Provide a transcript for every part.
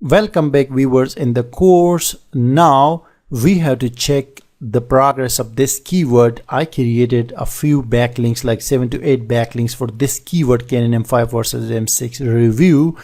Welcome back viewers. In the course now we have to check the progress of this keyword. I created a few backlinks, like 7 to 8 backlinks for this keyword, Canon M5 versus M6 review,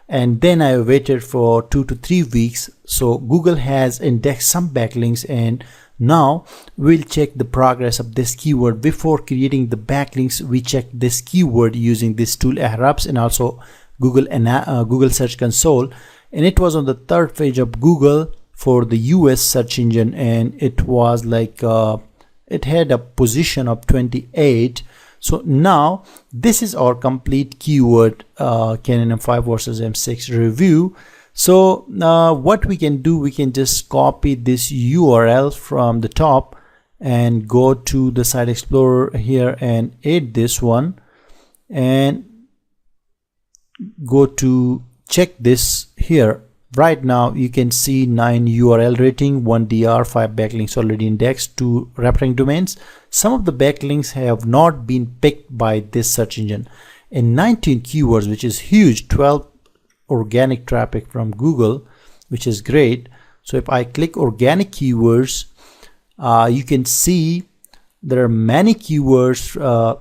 and then I waited for 2 to 3 weeks. So Google has indexed some backlinks, and now we'll check the progress of this keyword. Before creating the backlinks, we checked this keyword using this tool Ahrefs and also Google Search Console, and it was on the 3rd page of Google for the US search engine, and it was like it had a position of 28. So now this is our complete keyword, Canon M5 versus M6 review. So what we can do, we can just copy this URL from the top and go to the Site Explorer here and add this one and go to check this here. Right now you can see 9 URL rating, 1 DR, 5 backlinks already indexed, 2 referring domains. Some of the backlinks have not been picked by this search engine, and 19 keywords, which is huge, 12 organic traffic from Google, which is great. So if I click organic keywords, you can see there are many keywords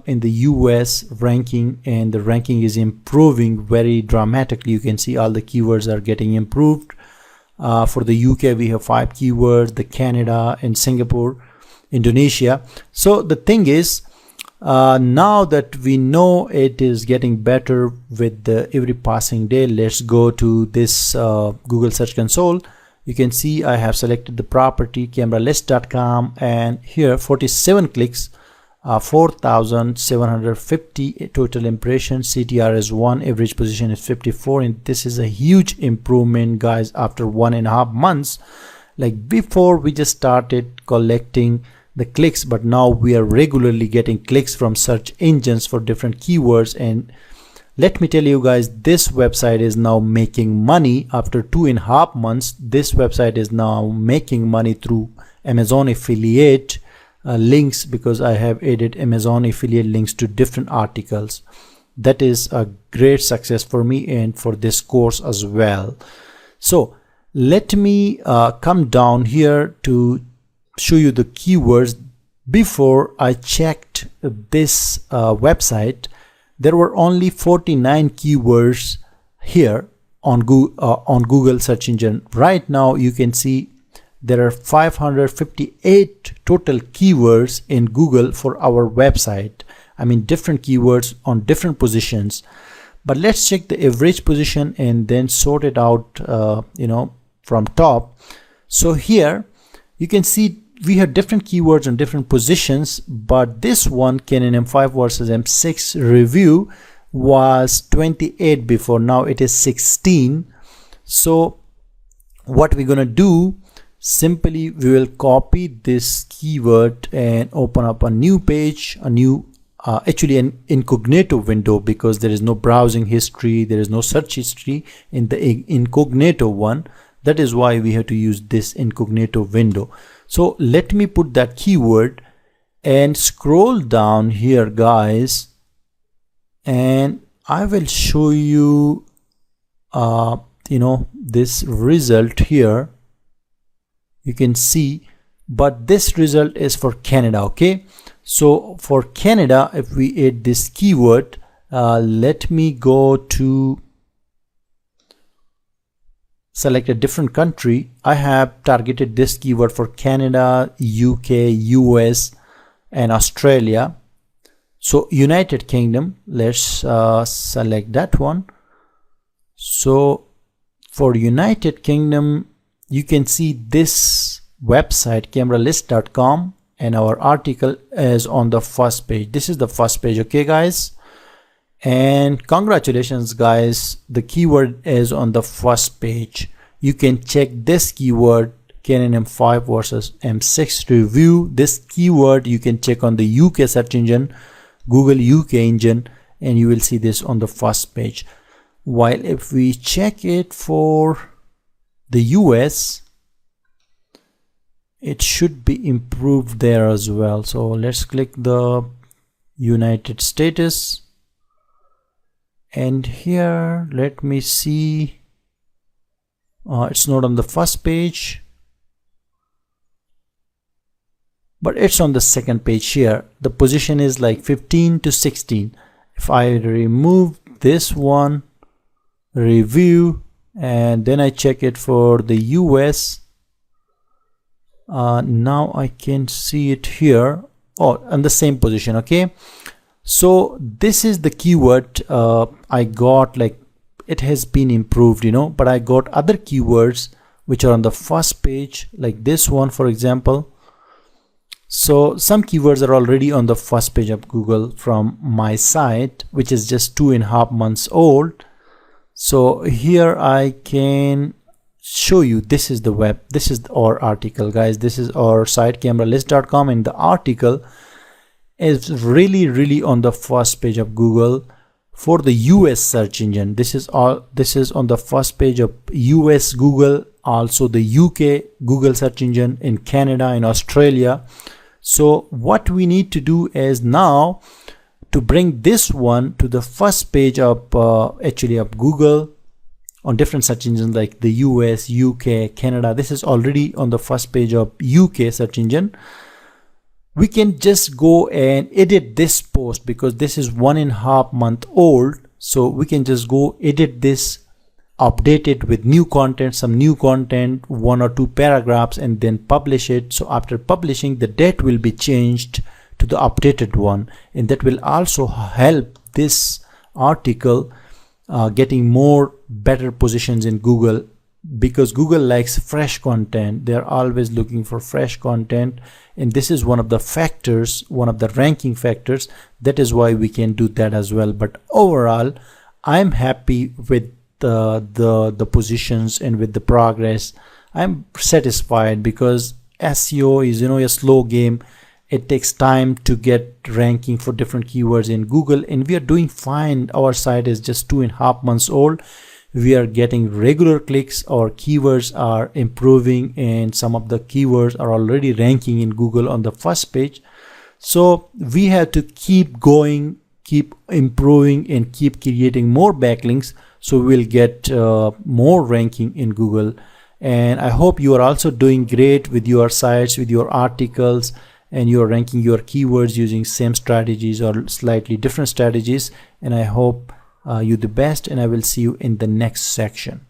in the US ranking, and the ranking is improving very dramatically. You can see all the keywords are getting improved. For the UK we have 5 keywords, the Canada and Singapore, Indonesia. So the thing is, now that we know it is getting better with every passing day, let's go to this Google Search Console. You can see I have selected the property cameralist.com, and here 47 clicks, 4,750 total impressions, CTR is 1, average position is 54, and this is a huge improvement, guys, after 1.5 months. Like before we just started collecting the clicks, but now we are regularly getting clicks from search engines for different keywords. And let me tell you guys, this website is now making money after 2.5 months. This website is now making money through Amazon affiliate links, because I have added Amazon affiliate links to different articles. That is a great success for me and for this course as well. So let me come down here to show you the keywords. Before I checked this website, there were only 49 keywords here on Google search engine. Right now you can see there are 558 total keywords in Google for our website. I mean different keywords on different positions. But let's check the average position and then sort it out from top. So here you can see we have different keywords on different positions, but this one, Canon M5 versus M6 review, was 28 before. Now it is 16. So what we're gonna do, simply we will copy this keyword and open up a new page, a new actually an incognito window, because there is no browsing history, there is no search history in the incognito one. That is why we have to use this incognito window. So let me put that keyword and scroll down here, guys, and I will show you this result here. You can see, but this result is for Canada. Okay, so for Canada, if we add this keyword, let me go to select a different country. I have targeted this keyword for Canada, UK, US and Australia. So United Kingdom, let's select that one. So for United Kingdom, you can see this website cameralist.com, and our article is on the first page. This is the first page. Okay guys, and congratulations guys, the keyword is on the first page. You can check this keyword, Canon M5 versus M6 review. This keyword you can check on the UK search engine, Google UK engine, and you will see this on the first page. While if we check it for the US, it should be improved there as well. So let's click the United States, and here let me see It's not on the first page, but it's on the second page here. The position is like 15 to 16. If I remove this one, review, and then I check it for the US, now I can see it here. Oh, on the same position. Okay, so this is the keyword I got, like it has been improved, you know, but I got other keywords which are on the first page, like this one for example. So some keywords are already on the first page of Google from my site, which is just 2.5 months old. So here I can show you, this is the web, this is our article, guys. This is our site cameralist.com, and the article is really on the first page of Google for the US search engine. This is on the first page of US Google, also the UK Google search engine, in Canada, in Australia. So what we need to do is now to bring this one to the first page of actually of Google on different search engines like the US, UK, Canada. This is already on the first page of UK search engine. We can just go and edit this post because this is 1.5 month old. So we can just go edit this, update it with new content, some new content, 1 or 2 paragraphs, and then publish it. So after publishing, the date will be changed to the updated one, and that will also help this article getting more better positions in Google, because Google likes fresh content. They're always looking for fresh content, and this is one of the factors, one of the ranking factors. That is why we can do that as well. But overall, I'm happy with the positions and with the progress. I'm satisfied because SEO is, you know, a slow game. It takes time to get ranking for different keywords in Google, and we are doing fine. Our site is just 2.5 months old. We are getting regular clicks, our keywords are improving, and some of the keywords are already ranking in Google on the first page. So we have to keep going, keep improving, and keep creating more backlinks, so we'll get more ranking in Google. And I hope you are also doing great with your sites, with your articles, and you're ranking your keywords using same strategies or slightly different strategies. And I hope you the best, and I will see you in the next section.